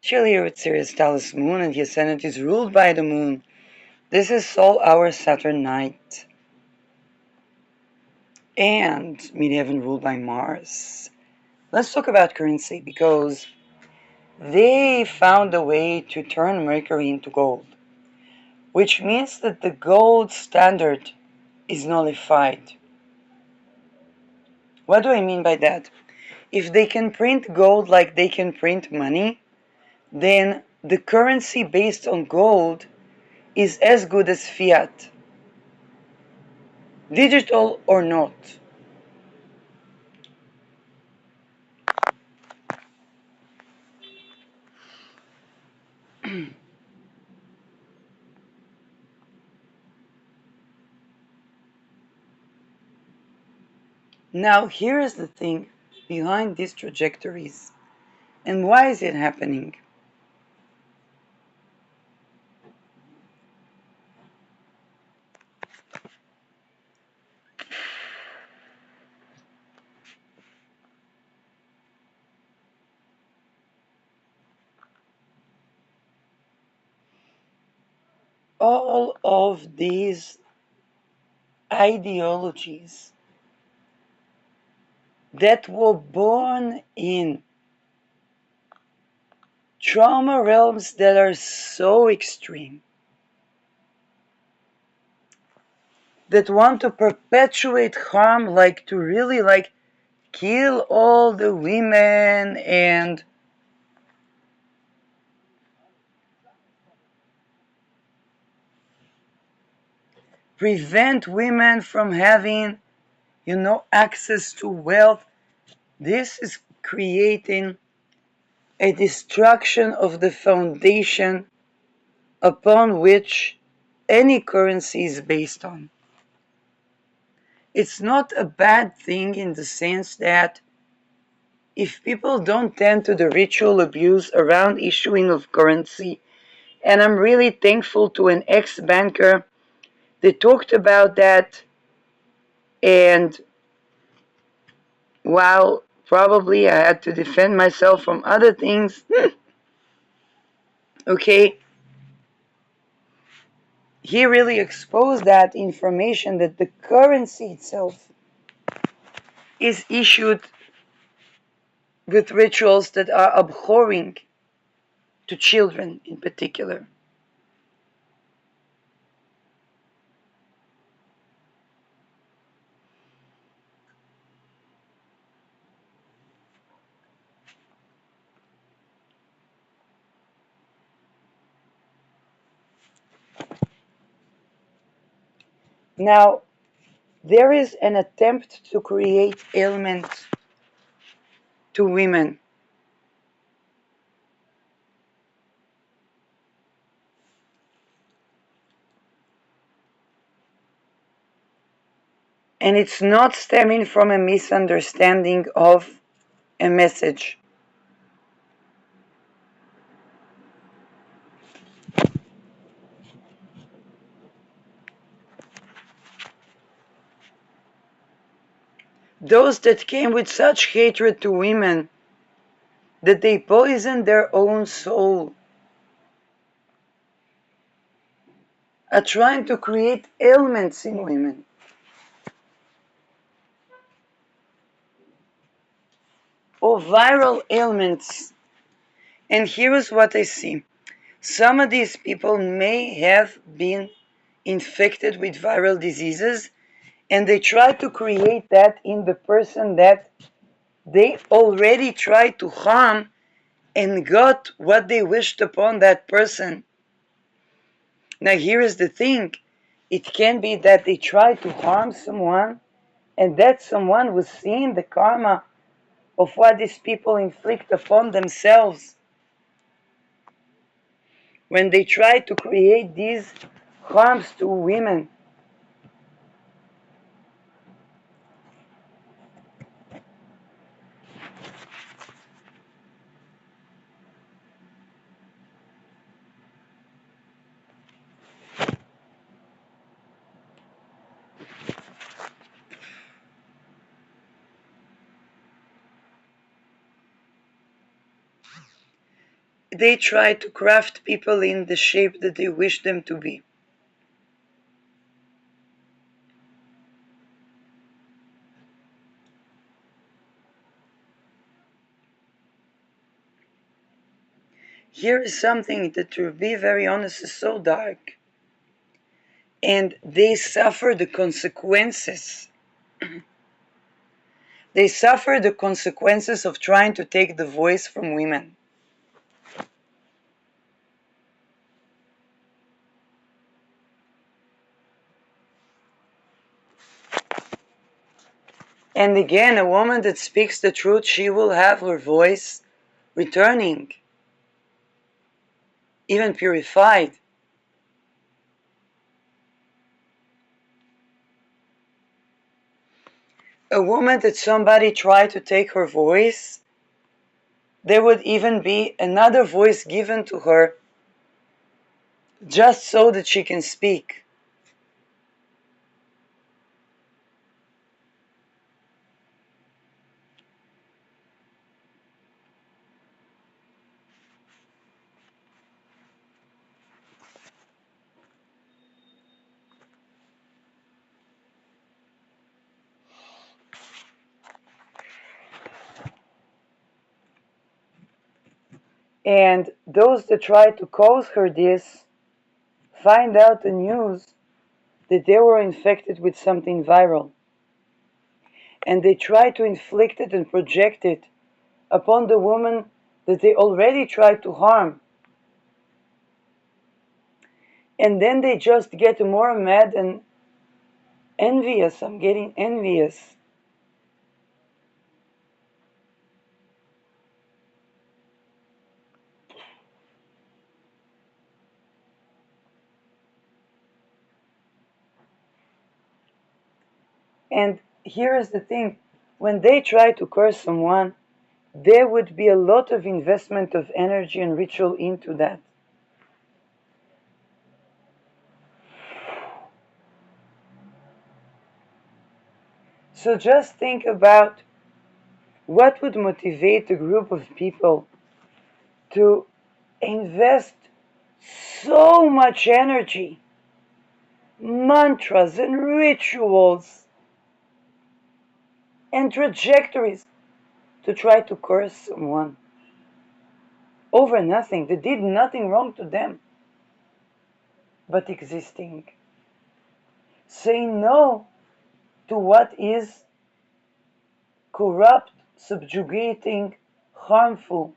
Chill here with Sirius Talis Moon, and the ascendant is ruled by the moon. This is Sol Hour Saturn night. And Midheaven ruled by Mars. Let's talk about currency because they found a way to turn Mercury into gold, which means that the gold standard is nullified. What do I mean by that? If they can print gold like they can print money, then the currency based on gold is as good as fiat, digital or not. Now, here is the thing behind these trajectories, and why is it happening? All of these ideologies that were born in trauma realms that are so extreme, that want to perpetuate harm, like to really kill all the women and prevent women from having, access to wealth. This is creating a destruction of the foundation upon which any currency is based on. It's not a bad thing in the sense that if people don't tend to the ritual abuse around issuing of currency, and I'm really thankful to an ex-banker that talked about that, and while probably I had to defend myself from other things, okay, he really exposed that information that the currency itself is issued with rituals that are abhorring to children in particular. Now, there is an attempt to create ailments to women. And it's not stemming from a misunderstanding of a message. Those that came with such hatred to women that they poisoned their own soul are trying to create ailments in women. Or viral ailments. And here is what I see. Some of these people may have been infected with viral diseases, and they try to create that in the person that they already tried to harm and got what they wished upon that person. Now, here is the thing. It can be that they tried to harm someone, and that someone was seeing the karma of what these people inflict upon themselves when they try to create these harms to women. they try to craft people in the shape that they wish them to be. Here is something that, to be very honest, is so dark. And they suffer the consequences. They suffer the consequences of trying to take the voice from women. And again, a woman that speaks the truth, she will have her voice returning, even purified. A woman that somebody tried to take her voice, there would even be another voice given to her just so that she can speak. And those that try to cause her this find out the news that they were infected with something viral. And they try to inflict it and project it upon the woman that they already tried to harm. And then they just get more mad and envious. I'm getting envious. And here is the thing, when they try to curse someone, there would be a lot of investment of energy and ritual into that. So just think about what would motivate a group of people to invest so much energy, mantras and rituals and trajectories to try to curse someone over nothing. They did nothing wrong to them but existing. Say no to what is corrupt, subjugating, harmful.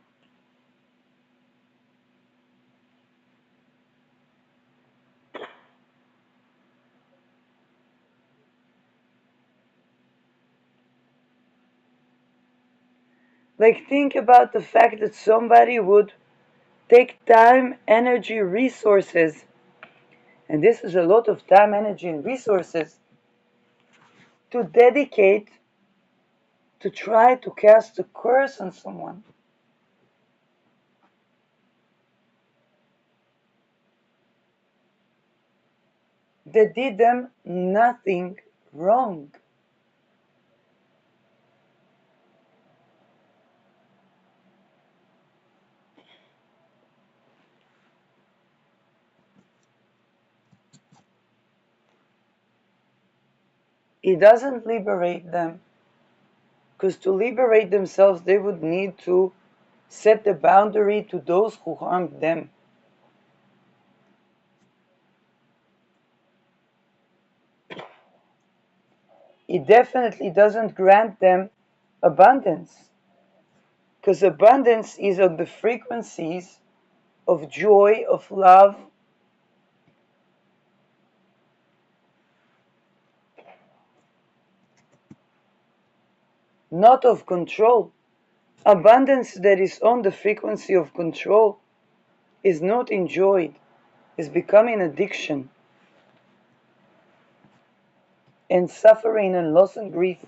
Like, think about the fact that somebody would take time, energy, resources, and this is a lot of time, energy, and resources, to dedicate to try to cast a curse on someone. They did them nothing wrong. It doesn't liberate them, because to liberate themselves, they would need to set the boundary to those who harmed them. It definitely doesn't grant them abundance, because abundance is on the frequencies of joy, of love, not of control. Abundance that is on the frequency of control is not enjoyed, is becoming addiction and suffering and loss and grief.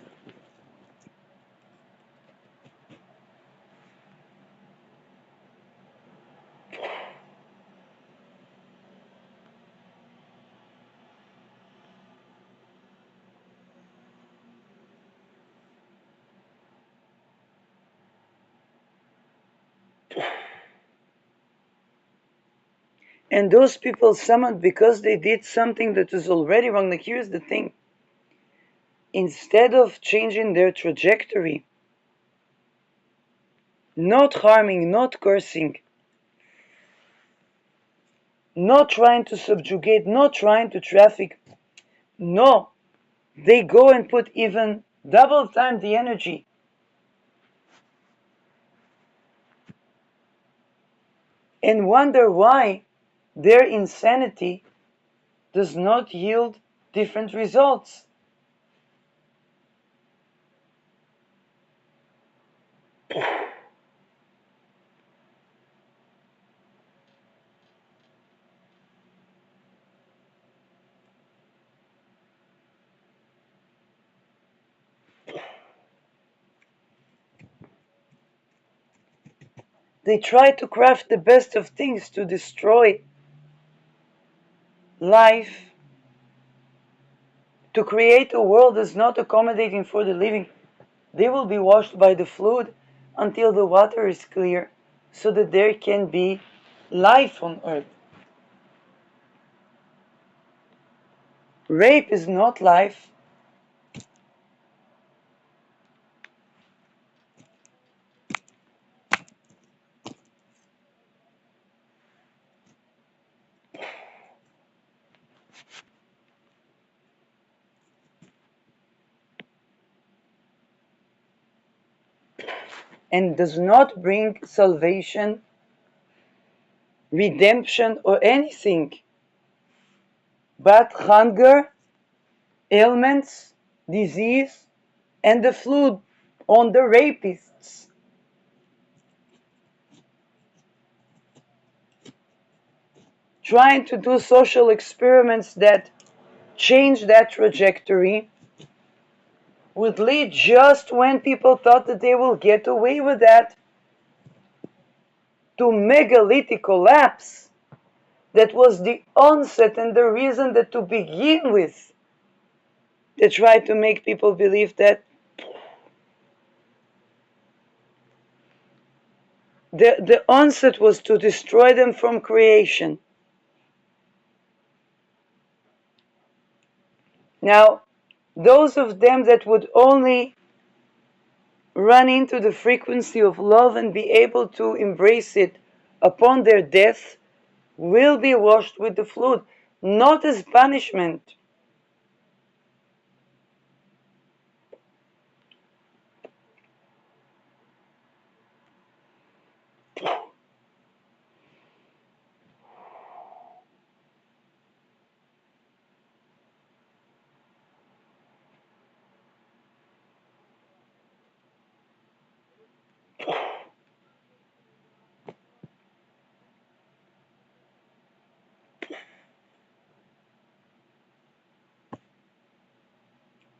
And those people summoned because they did something that was already wrong. Like, here's the thing: instead of changing their trajectory, not harming, not cursing, not trying to subjugate, not trying to traffic, no, they go and put even double time the energy and wonder why their insanity does not yield different results. They try to craft the best of things to destroy life, to create a world that's not accommodating for the living. They will be washed by the flood until the water is clear, so that there can be life on earth. Rape is not life. And does not bring salvation, redemption, or anything but hunger, ailments, disease, and the flood on the rapists. Trying to do social experiments that change that trajectory would lead, just when people thought that they will get away with that, to megalithic collapse. That was the onset and the reason that, to begin with, they tried to make people believe that the onset was to destroy them from creation. Now, those of them that would only run into the frequency of love and be able to embrace it upon their death will be washed with the flood, not as punishment.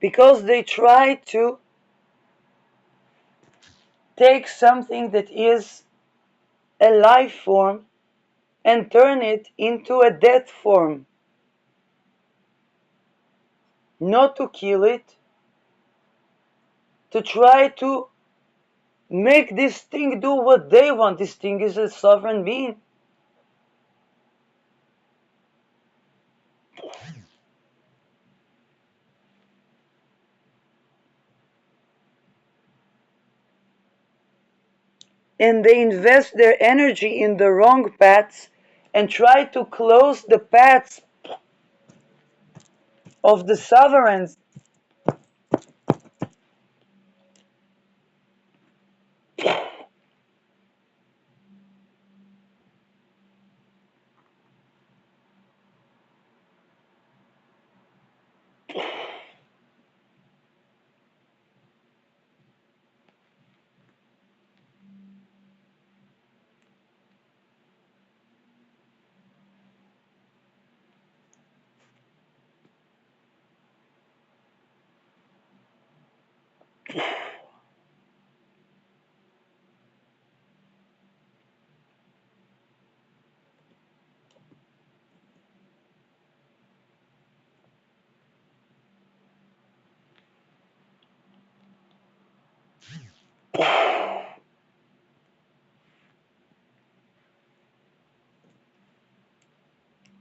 Because they try to take something that is a life form and turn it into a death form. Not to kill it, to try to make this thing do what they want. This thing is a sovereign being. And they invest their energy in the wrong paths and try to close the paths of the sovereigns.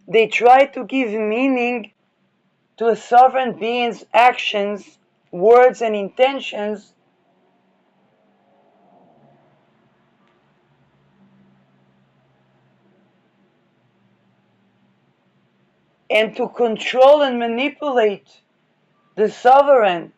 they try to give meaning to a sovereign being's actions, words, and intentions, and to control and manipulate the sovereign.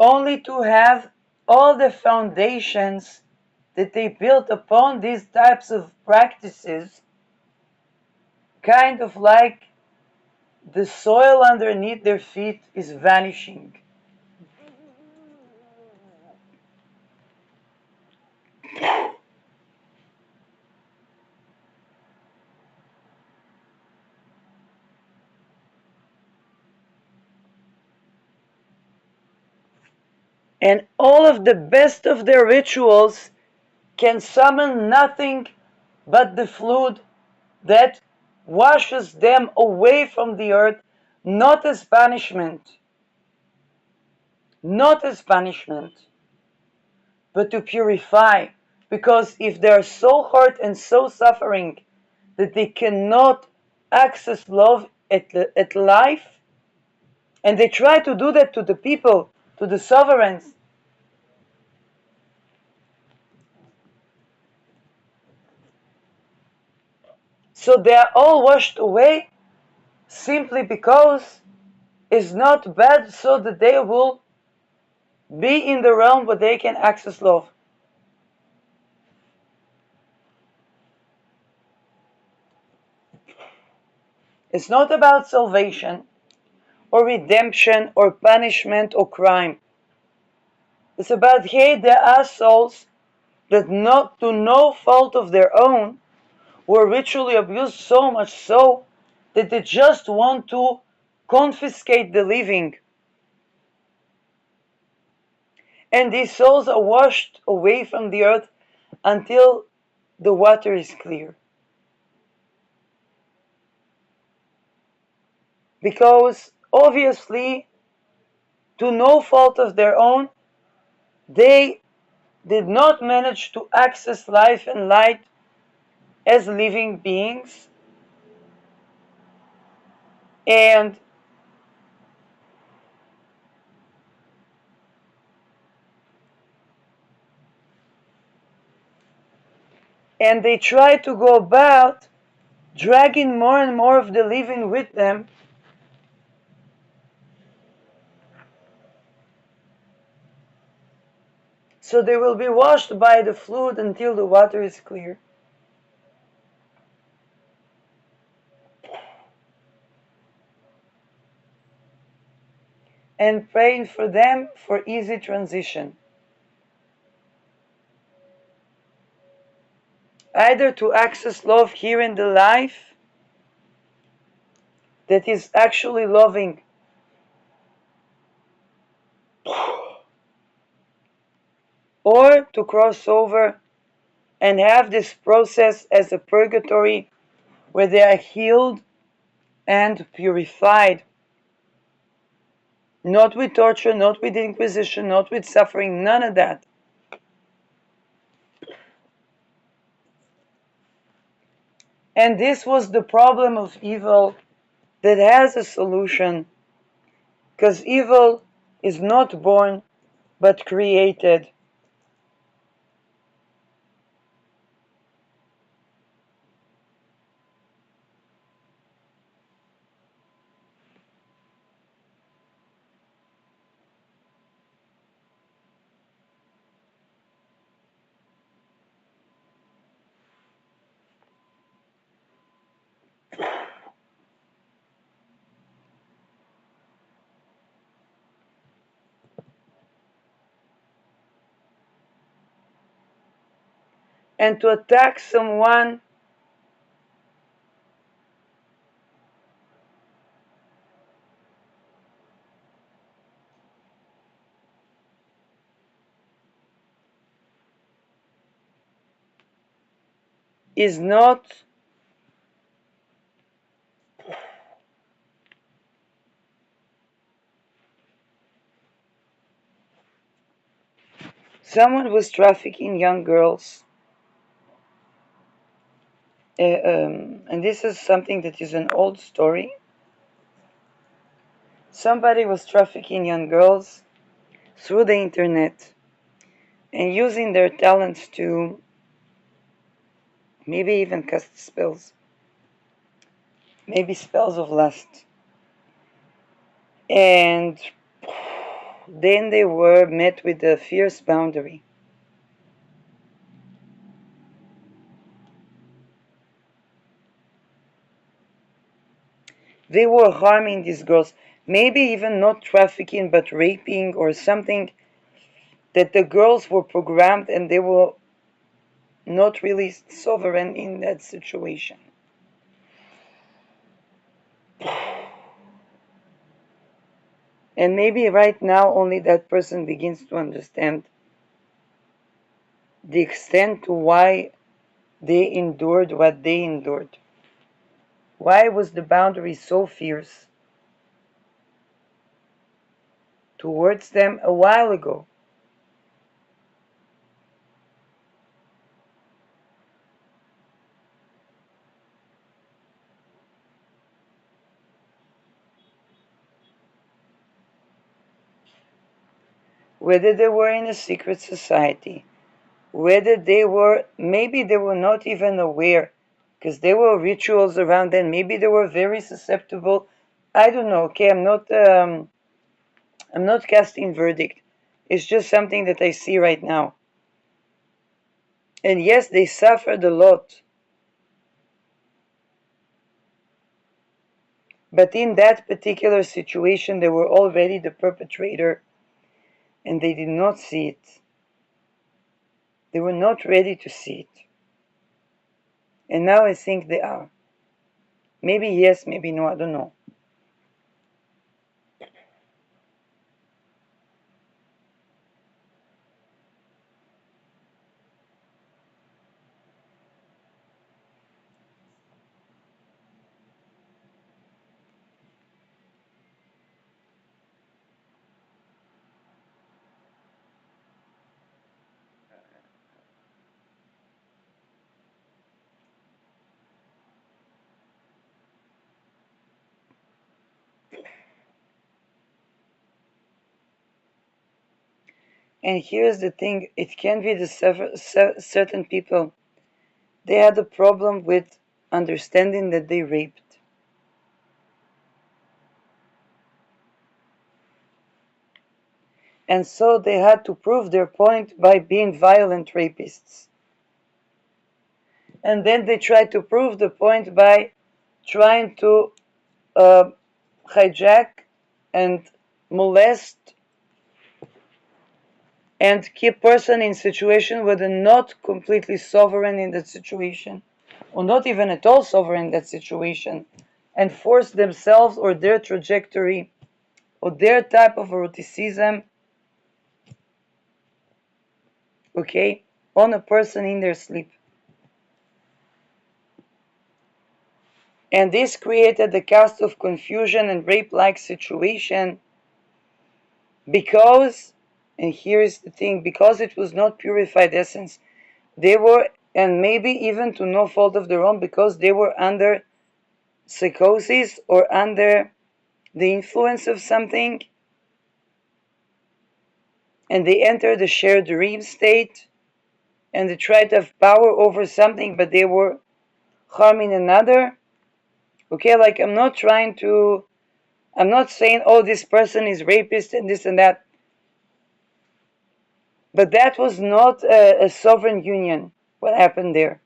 Only to have all the foundations that they built upon these types of practices kind of like the soil underneath their feet is vanishing. And all of the best of their rituals can summon nothing but the flood that washes them away from the earth, not as punishment, not as punishment, but to purify. Because if they are so hurt and so suffering that they cannot access love at life, and they try to do that to the people, to the sovereigns, so they are all washed away simply because it's not bad, so that they will be in the realm where they can access love. It's not about salvation or redemption or punishment or crime. It's about, hey, there are souls that not to no fault of their own were ritually abused, so much so that they just want to confiscate the living. And these souls are washed away from the earth until the water is clear. Because obviously, to no fault of their own, they did not manage to access life and light as living beings, and they try to go about dragging more and more of the living with them, so they will be washed by the flood until the water is clear. And praying for them for easy transition. Either to access love here in the life that is actually loving, or to cross over and have this process as a purgatory where they are healed and purified. Not with torture, not with inquisition, not with suffering, none of that. And this was the problem of evil that has a solution, because evil is not born but created. And to attack someone is not Someone was trafficking young girls, and this is something that is an old story. Somebody was trafficking young girls through the internet and using their talents to maybe even cast spells, maybe spells of lust. And then they were met with a fierce boundary. They were harming these girls, maybe even not trafficking but raping or something, that the girls were programmed and they were not really sovereign in that situation. And maybe right now only that person begins to understand the extent to why they endured what they endured. Why was the boundary so fierce towards them a while ago? Whether they were in a secret society, whether they were, maybe they were not even aware, because there were rituals around them, maybe they were very susceptible. I don't know, okay, I'm not casting verdict. It's just something that I see right now. And yes, they suffered a lot. But in that particular situation, they were already the perpetrator and they did not see it. They were not ready to see it. And now I think they are. Maybe yes, maybe no, I don't know. And here's the thing, it can be the certain people, they had a problem with understanding that they raped. And so they had to prove their point by being violent rapists. And then they tried to prove the point by trying to uh, hijack and molest and keep person in situation where they're not completely sovereign in that situation, or not even at all sovereign in that situation, and force themselves or their trajectory or their type of eroticism, okay, on a person in their sleep. And this created a cast of confusion and rape-like situation because, and here is the thing, because it was not purified essence, they were, and maybe even to no fault of their own, because they were under psychosis or under the influence of something, and they enter the shared dream state, and they try to have power over something, but they were harming another. Okay, like I'm not saying, oh, this person is rapist and this and that, but that was not a sovereign union, what happened there.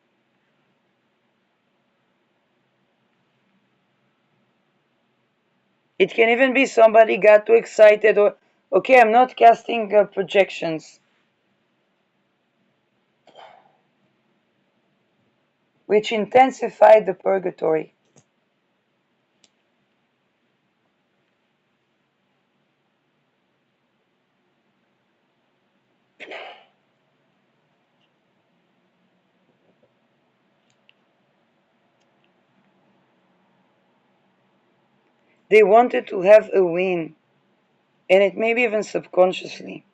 It can even be somebody got too excited, or, okay, I'm not casting projections, which intensified the purgatory. They wanted to have a win, and it may be even subconsciously.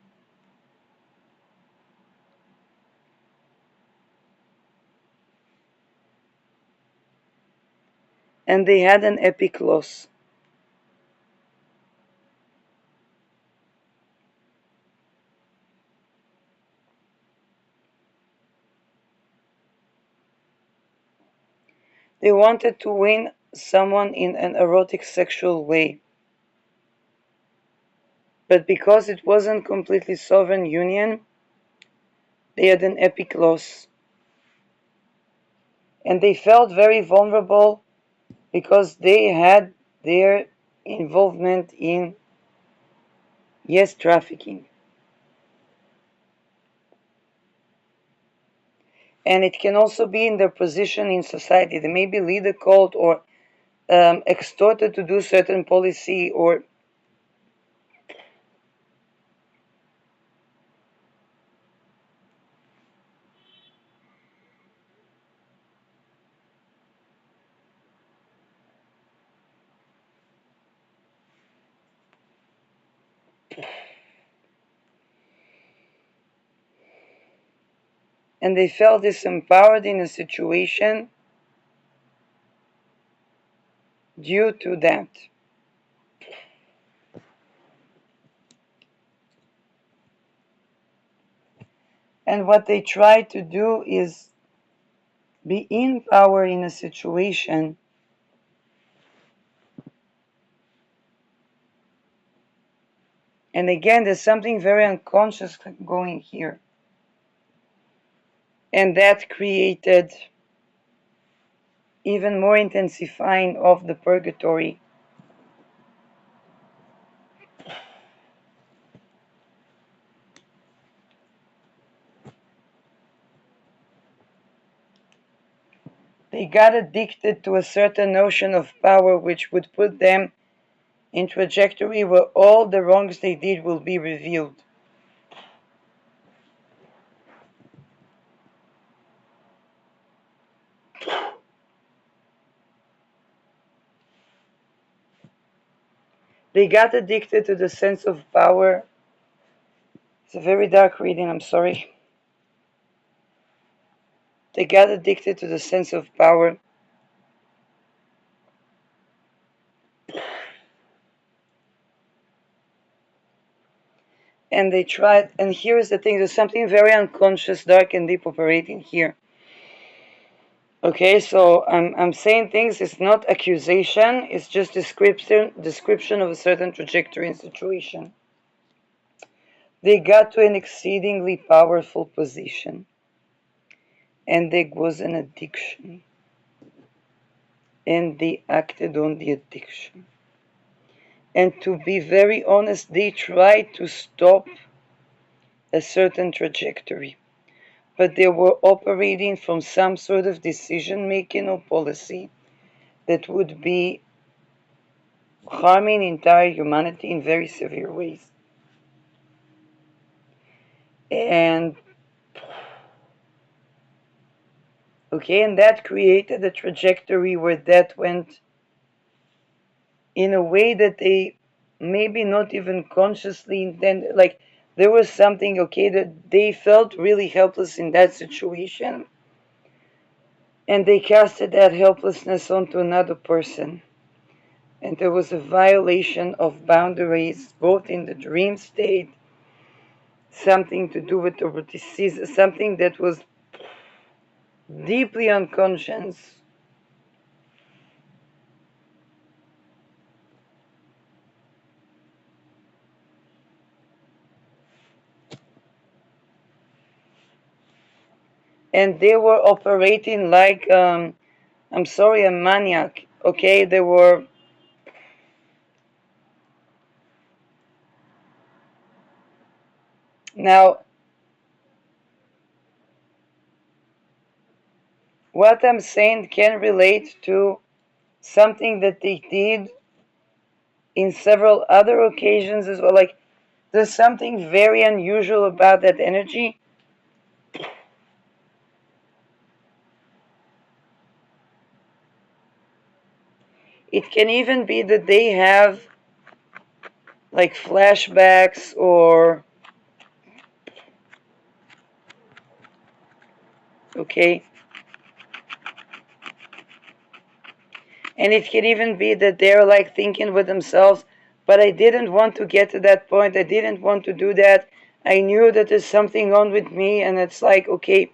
and they had an epic loss. They wanted to win someone in an erotic sexual way. But because it wasn't completely sovereign union, they had an epic loss. And they felt very vulnerable because they had their involvement in, yes, trafficking. And it can also be in their position in society. They maybe lead a cult or extorted to do certain policy, or and they felt disempowered in a situation due to that. And what they try to do is be in power in a situation. And again, there's something very unconscious going here. And that created even more intensifying of the purgatory. They got addicted to a certain notion of power which would put them in trajectory where all the wrongs they did will be revealed. They got addicted to the sense of power. It's a very dark reading, I'm sorry. They got addicted to the sense of power. And they tried, and here's the thing, there's something very unconscious, dark, and deep operating here. Okay, so I'm saying things, it's not accusation, it's just description of a certain trajectory and situation. They got to an exceedingly powerful position, and there was an addiction, and they acted on the addiction. And to be very honest, they tried to stop a certain trajectory, but they were operating from some sort of decision making or policy that would be harming entire humanity in very severe ways. And okay, and that created a trajectory where that went in a way that they maybe not even consciously intended. Like there was something, okay, that they felt really helpless in that situation, and they casted that helplessness onto another person. And there was a violation of boundaries, both in the dream state, something to do with the disease, something that was deeply unconscious. And they were operating like, I'm sorry, a maniac. Okay, they were. Now, what I'm saying can relate to something that they did in several other occasions as well. Like, there's something very unusual about that energy. It can even be that they have like flashbacks or, okay, And it can even be that they're like thinking with themselves, but I didn't want to get to that point. I didn't want to do that. I knew that there's something wrong with me. And it's like, okay,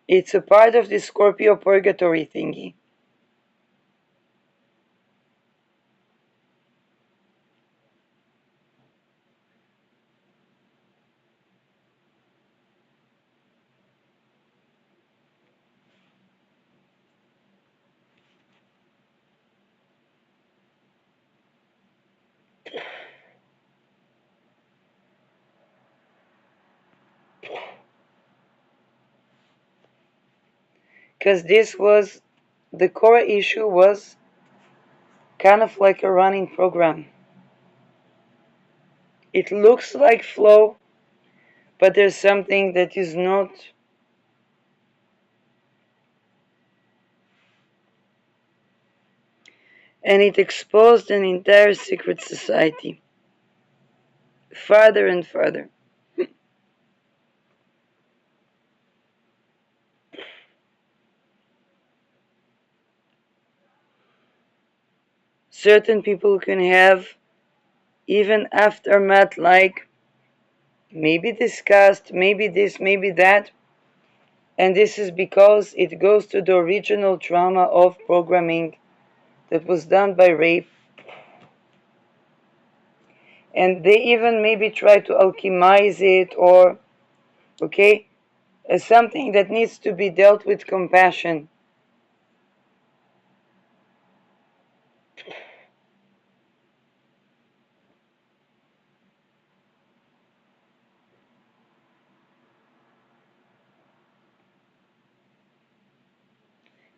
it's a part of the Scorpio purgatory thingy. Because this was, the core issue was kind of like a running program. It looks like flow, but there's something that is not. And it exposed an entire secret society. Farther and farther. Certain people can have even aftermath like maybe disgust, maybe this, maybe that. And this is because it goes to the original trauma of programming that was done by rape. And they even maybe try to alchemize it or, okay, as something that needs to be dealt with compassion.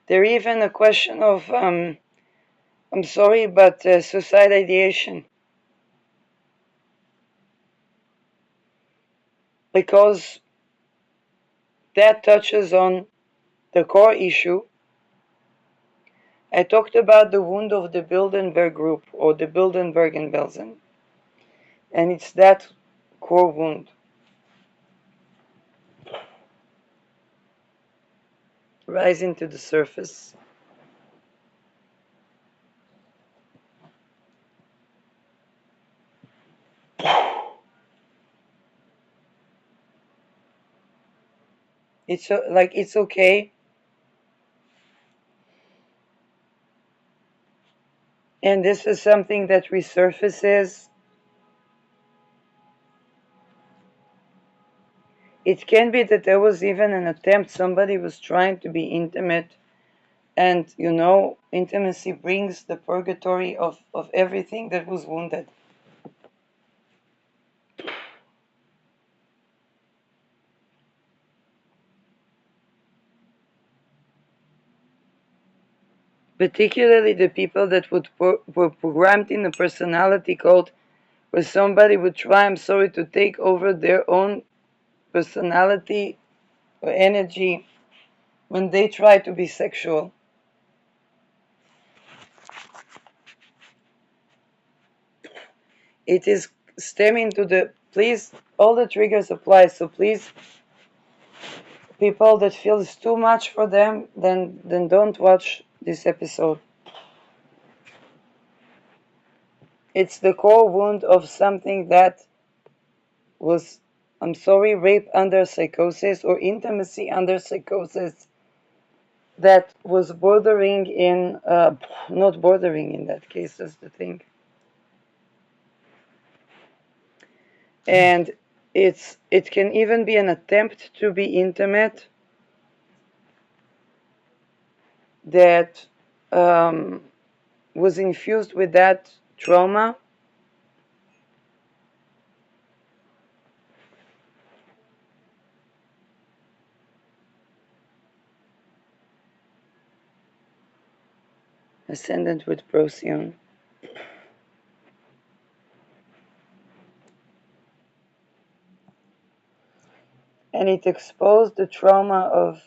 There even a question of, I'm sorry, but suicide ideation. Because that touches on the core issue. I talked about the wound of the Bilderberg group or the Bilderberg-Belsen. And it's that core wound rising to the surface. It's like it's okay. And this is something that resurfaces. It can be that there was even an attempt, somebody was trying to be intimate. And intimacy brings the purgatory of everything that was wounded. Particularly the people that were programmed in a personality code where somebody would try, I'm sorry, to take over their own personality or energy when they try to be sexual. It is stemming to the, please, all the triggers apply, so please, people that feels too much for them, then don't watch this episode. It's the core wound of something that was, I'm sorry, rape under psychosis or intimacy under psychosis that was bordering in, not bordering in that case, that's the thing. And it can even be an attempt to be intimate that was infused with that trauma. Ascendant with Procyon. And it exposed the trauma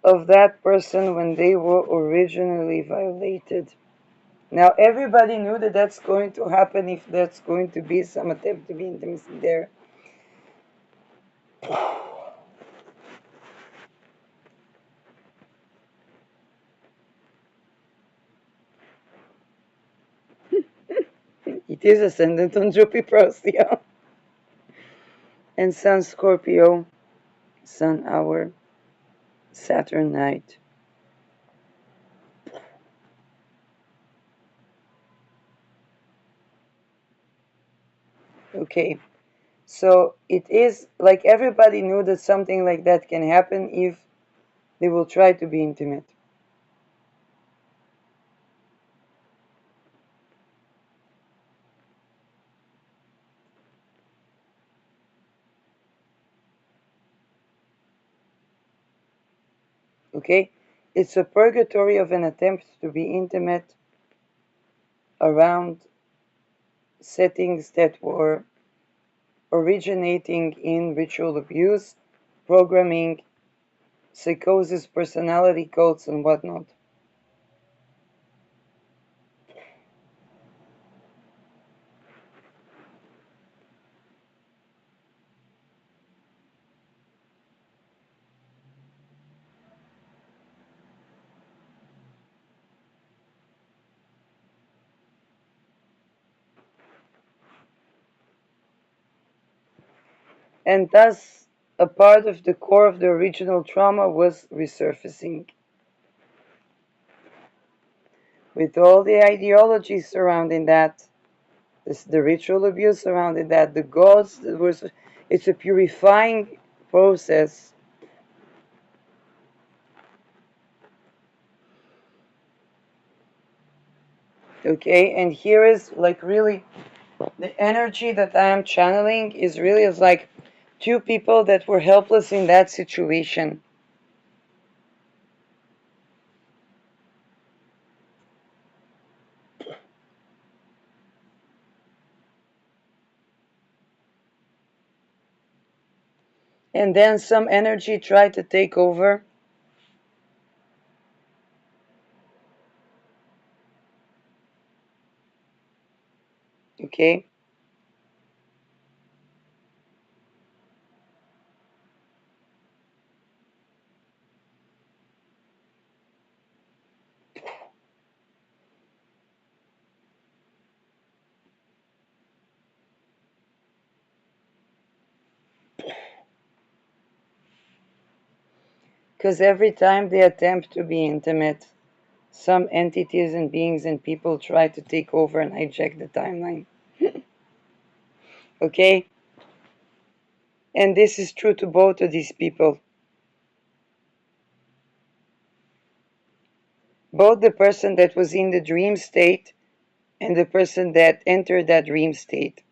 of that person when they were originally violated. Now everybody knew that that's going to happen if there's going to be some attempt to be intimacy there. It is ascendant on Jupiter, yeah. And Sun Scorpio, Sun hour, Saturn night. Okay, so it is like everybody knew that something like that can happen if they will try to be intimate. Okay, it's a purgatory of an attempt to be intimate around settings that were originating in ritual abuse, programming, psychosis, personality cults, and whatnot. And thus, a part of the core of the original trauma was resurfacing. With all the ideologies surrounding that, the ritual abuse surrounding that, the gods, it's a purifying process. Okay, and here is like really the energy that I am channeling is really as like two people that were helpless in that situation. And then some energy tried to take over. Okay, because every time they attempt to be intimate, some entities and beings and people try to take over and hijack the timeline. Okay, and this is true to both of these people. Both the person that was in the dream state and the person that entered that dream state.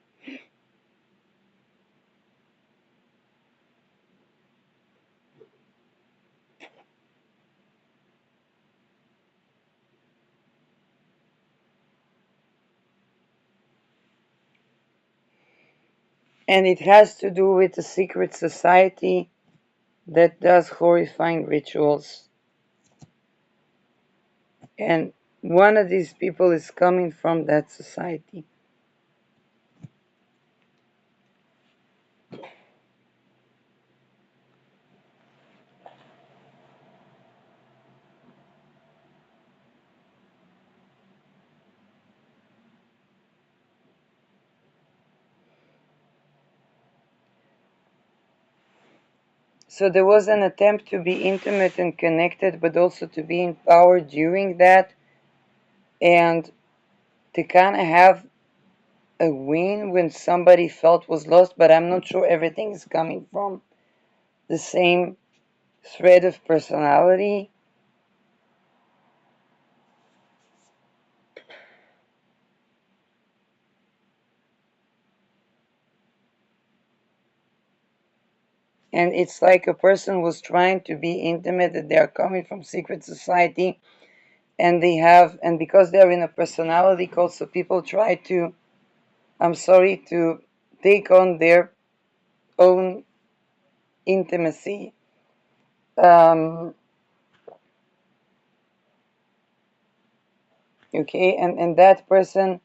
And it has to do with a secret society that does horrifying rituals. And one of these people is coming from that society. So there was an attempt to be intimate and connected, but also to be empowered during that and to kind of have a win when somebody felt was lost, but I'm not sure everything is coming from the same thread of personality. And it's like a person was trying to be intimate, that they are coming from secret society, and they have, and because they're in a personality cult, so people try to, I'm sorry, to take on their own intimacy. Um, okay, and that person,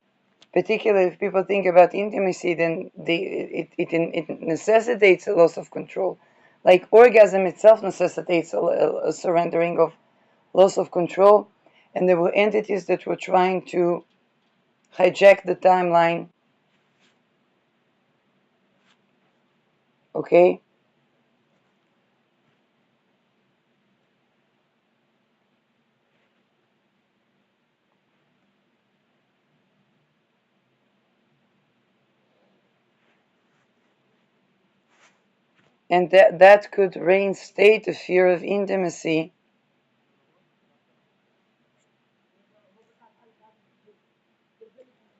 particularly if people think about intimacy, then it necessitates a loss of control. Like orgasm itself necessitates a surrendering of loss of control, and there were entities that were trying to hijack the timeline. Okay? And that could reinstate the fear of intimacy.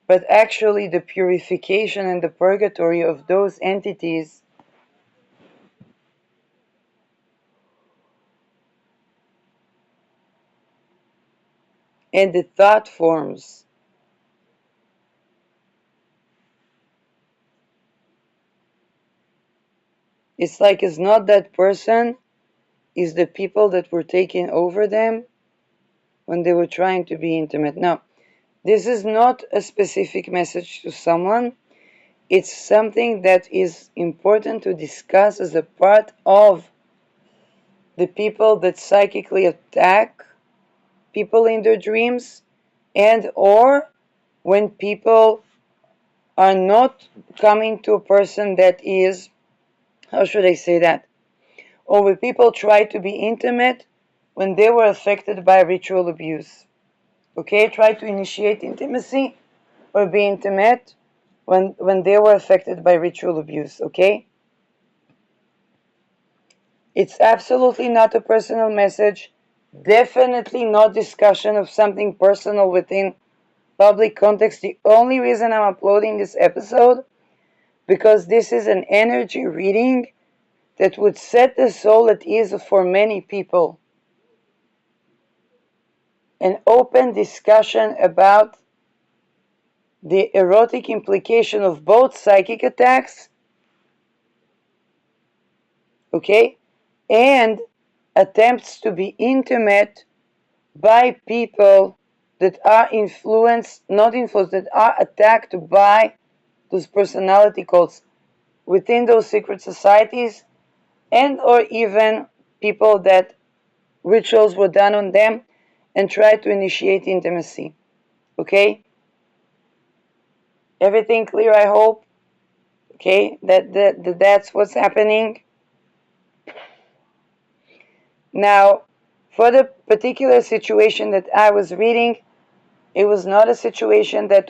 But actually, the purification and the purgatory of those entities and the thought forms, it's like it's not that person, it's the people that were taking over them when they were trying to be intimate. Now, this is not a specific message to someone. It's something that is important to discuss as a part of the people that psychically attack people in their dreams, and or when people are not coming to a person that is, how should I say that, or when people try to be intimate when they were affected by ritual abuse. Okay, try to initiate intimacy or be intimate when they were affected by ritual abuse. Okay, it's absolutely not a personal message, definitely not discussion of something personal within public context. The only reason I'm uploading this episode, because this is an energy reading that would set the soul at ease for many people. An open discussion about the erotic implication of both psychic attacks, okay, and attempts to be intimate by people that are influenced, not influenced, that are attacked by those personality cults within those secret societies, and or even people that rituals were done on them and tried to initiate intimacy. Okay? Everything clear, I hope? Okay? That's what's happening. Now, for the particular situation that I was reading, it was not a situation that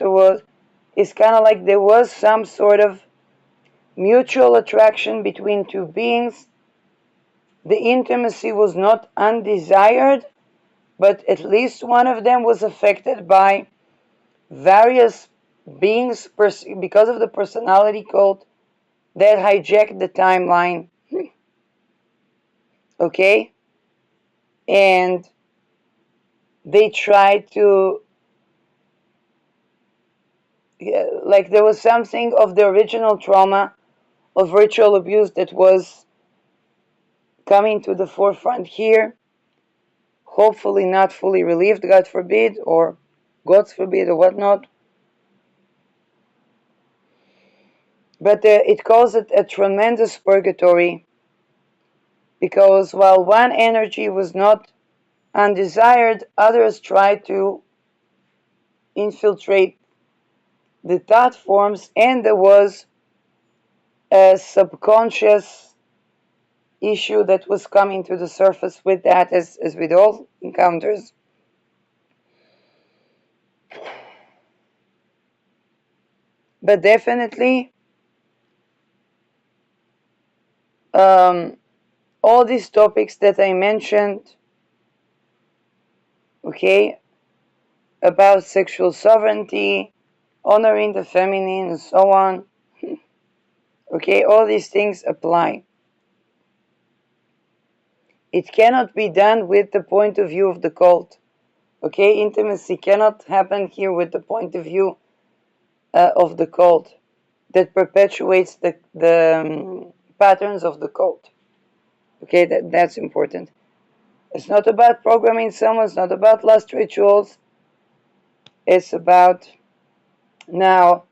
it's kind of like there was some sort of mutual attraction between two beings. The intimacy was not undesired, but at least one of them was affected by various beings because of the personality cult that hijacked the timeline. Okay? And they tried to, like, there was something of the original trauma of ritual abuse that was coming to the forefront here. Hopefully, not fully relieved, God forbid, or God forbid, or whatnot. But it caused a tremendous purgatory, because while one energy was not undesired, others tried to infiltrate the thought forms, and there was a subconscious issue that was coming to the surface with that, as with all encounters. But definitely, all these topics that I mentioned, okay, about sexual sovereignty, honoring the feminine, and so on, okay, all these things apply. It cannot be done with the point of view of the cult. Okay, intimacy cannot happen here with the point of view of the cult that perpetuates the patterns of the cult. Okay, that's important. It's not about programming someone, it's not about lust rituals. It's about now